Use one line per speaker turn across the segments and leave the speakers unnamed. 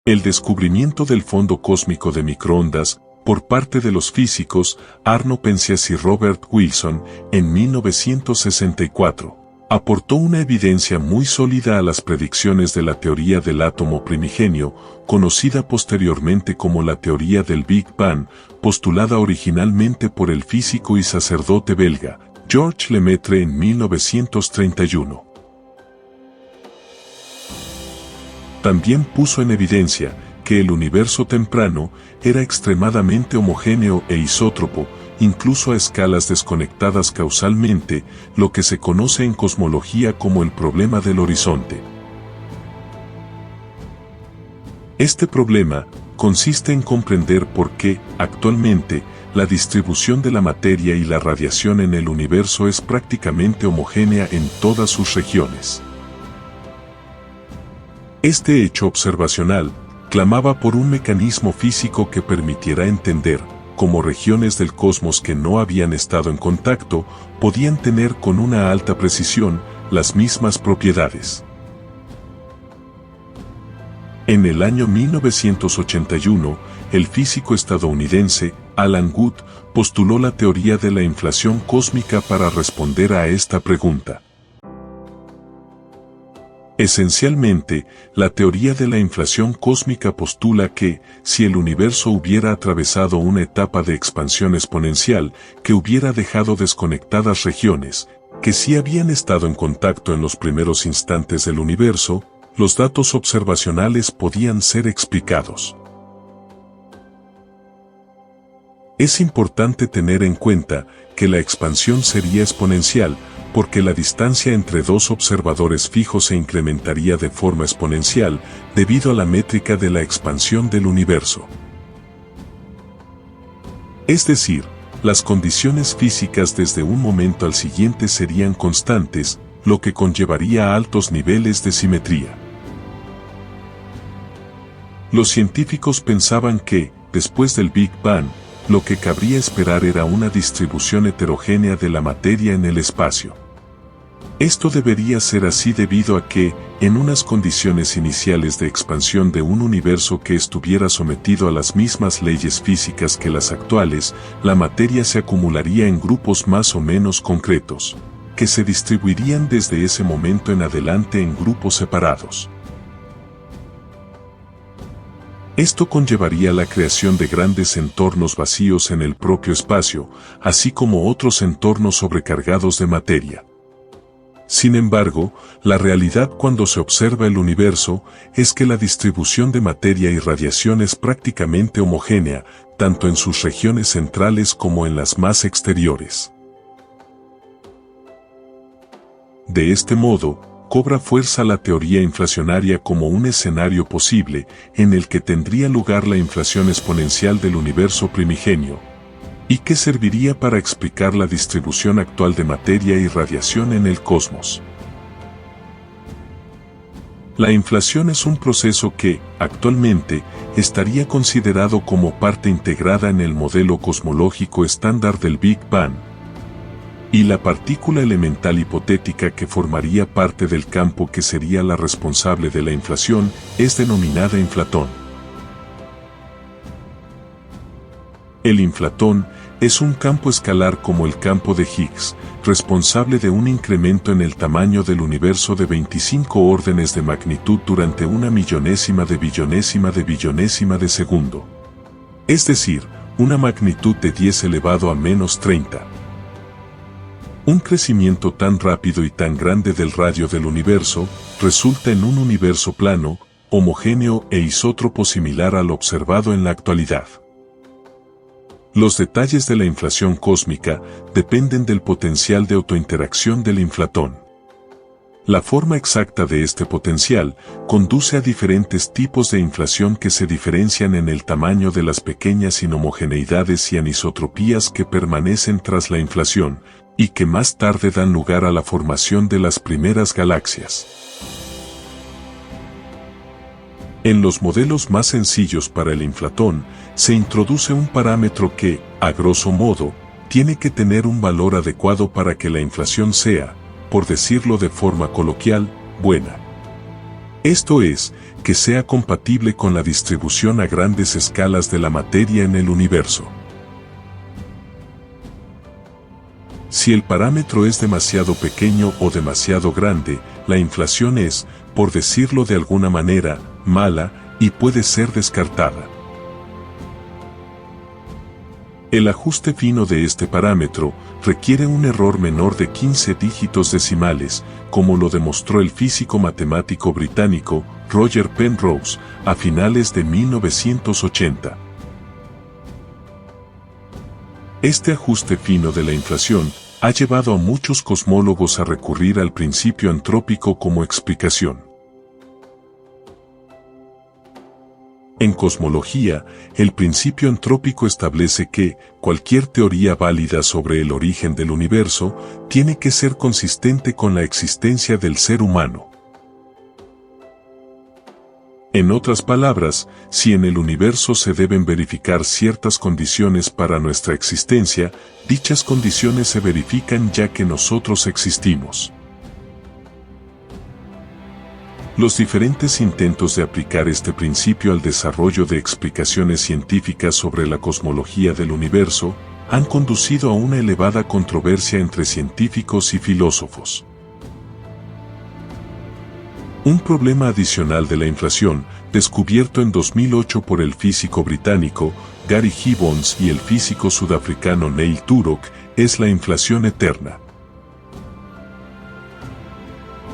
El descubrimiento del fondo cósmico de microondas, por parte de los físicos Arno Penzias y Robert Wilson, en 1964, aportó una evidencia muy sólida a las predicciones de la teoría del átomo primigenio, conocida posteriormente como la teoría del Big Bang, postulada originalmente por el físico y sacerdote belga, Georges Lemaitre en 1931. También puso en evidencia que el universo temprano era extremadamente homogéneo e isótropo, incluso a escalas desconectadas causalmente, lo que se conoce en cosmología como el problema del horizonte. Este problema consiste en comprender por qué, actualmente, la distribución de la materia y la radiación en el universo es prácticamente homogénea en todas sus regiones. Este hecho observacional clamaba por un mecanismo físico que permitiera entender cómo regiones del cosmos que no habían estado en contacto podían tener con una alta precisión las mismas propiedades. En el año 1981, el físico estadounidense Alan Guth postuló la teoría de la inflación cósmica para responder a esta pregunta. Esencialmente, la teoría de la inflación cósmica postula que, si el universo hubiera atravesado una etapa de expansión exponencial, que hubiera dejado desconectadas regiones, que sí habían estado en contacto en los primeros instantes del universo, los datos observacionales podían ser explicados. Es importante tener en cuenta que la expansión sería exponencial, porque la distancia entre dos observadores fijos se incrementaría de forma exponencial debido a la métrica de la expansión del universo. Es decir, las condiciones físicas desde un momento al siguiente serían constantes, lo que conllevaría a altos niveles de simetría. Los científicos pensaban que, después del Big Bang, lo que cabría esperar era una distribución heterogénea de la materia en el espacio. Esto debería ser así debido a que, en unas condiciones iniciales de expansión de un universo que estuviera sometido a las mismas leyes físicas que las actuales, la materia se acumularía en grupos más o menos concretos, que se distribuirían desde ese momento en adelante en grupos separados. Esto conllevaría la creación de grandes entornos vacíos en el propio espacio, así como otros entornos sobrecargados de materia. Sin embargo, la realidad cuando se observa el universo es que la distribución de materia y radiación es prácticamente homogénea, tanto en sus regiones centrales como en las más exteriores. De este modo, cobra fuerza la teoría inflacionaria como un escenario posible en el que tendría lugar la inflación exponencial del universo primigenio, y que serviría para explicar la distribución actual de materia y radiación en el cosmos. La inflación es un proceso que, actualmente, estaría considerado como parte integrada en el modelo cosmológico estándar del Big Bang, y la partícula elemental hipotética que formaría parte del campo que sería la responsable de la inflación es denominada inflatón. El inflatón es un campo escalar como el campo de Higgs, responsable de un incremento en el tamaño del universo de 25 órdenes de magnitud durante una millonésima de billonésima de segundo. Es decir, una magnitud de 10 elevado a menos 30. Un crecimiento tan rápido y tan grande del radio del universo resulta en un universo plano, homogéneo e isótropo similar al observado en la actualidad. Los detalles de la inflación cósmica dependen del potencial de autointeracción del inflatón. La forma exacta de este potencial conduce a diferentes tipos de inflación que se diferencian en el tamaño de las pequeñas inhomogeneidades y anisotropías que permanecen tras la inflación, y que más tarde dan lugar a la formación de las primeras galaxias. En los modelos más sencillos para el inflatón, se introduce un parámetro que, a grosso modo, tiene que tener un valor adecuado para que la inflación sea, por decirlo de forma coloquial, buena. Esto es, que sea compatible con la distribución a grandes escalas de la materia en el universo. Si el parámetro es demasiado pequeño o demasiado grande, la inflación es, por decirlo de alguna manera, mala y puede ser descartada. El ajuste fino de este parámetro requiere un error menor de 15 dígitos decimales, como lo demostró el físico matemático británico Roger Penrose a finales de 1980. Este ajuste fino de la inflación ha llevado a muchos cosmólogos a recurrir al principio antrópico como explicación. En cosmología, el principio antrópico establece que cualquier teoría válida sobre el origen del universo tiene que ser consistente con la existencia del ser humano. En otras palabras, si en el universo se deben verificar ciertas condiciones para nuestra existencia, dichas condiciones se verifican ya que nosotros existimos. Los diferentes intentos de aplicar este principio al desarrollo de explicaciones científicas sobre la cosmología del universo han conducido a una elevada controversia entre científicos y filósofos. Un problema adicional de la inflación, descubierto en 2008 por el físico británico Gary Gibbons y el físico sudafricano Neil Turok, es la inflación eterna.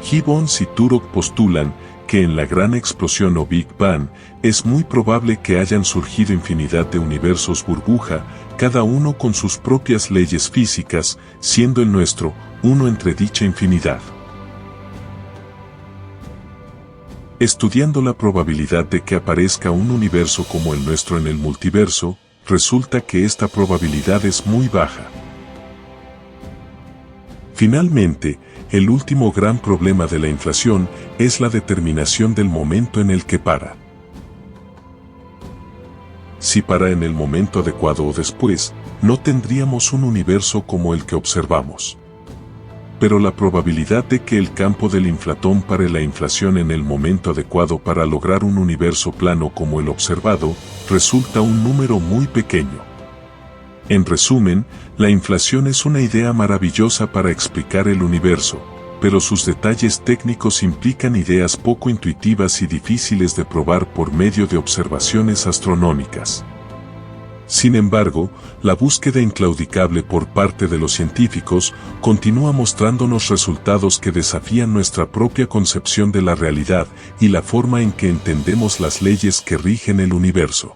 Gibbons y Turok postulan que en la gran explosión o Big Bang es muy probable que hayan surgido infinidad de universos burbuja, cada uno con sus propias leyes físicas, siendo el nuestro uno entre dicha infinidad. Estudiando la probabilidad de que aparezca un universo como el nuestro en el multiverso, resulta que esta probabilidad es muy baja. Finalmente, el último gran problema de la inflación es la determinación del momento en el que para. Si para en el momento adecuado o después, no tendríamos un universo como el que observamos. Pero la probabilidad de que el campo del inflatón pare la inflación en el momento adecuado para lograr un universo plano como el observado, resulta un número muy pequeño. En resumen, la inflación es una idea maravillosa para explicar el universo, pero sus detalles técnicos implican ideas poco intuitivas y difíciles de probar por medio de observaciones astronómicas. Sin embargo, la búsqueda inclaudicable por parte de los científicos continúa mostrándonos resultados que desafían nuestra propia concepción de la realidad y la forma en que entendemos las leyes que rigen el universo.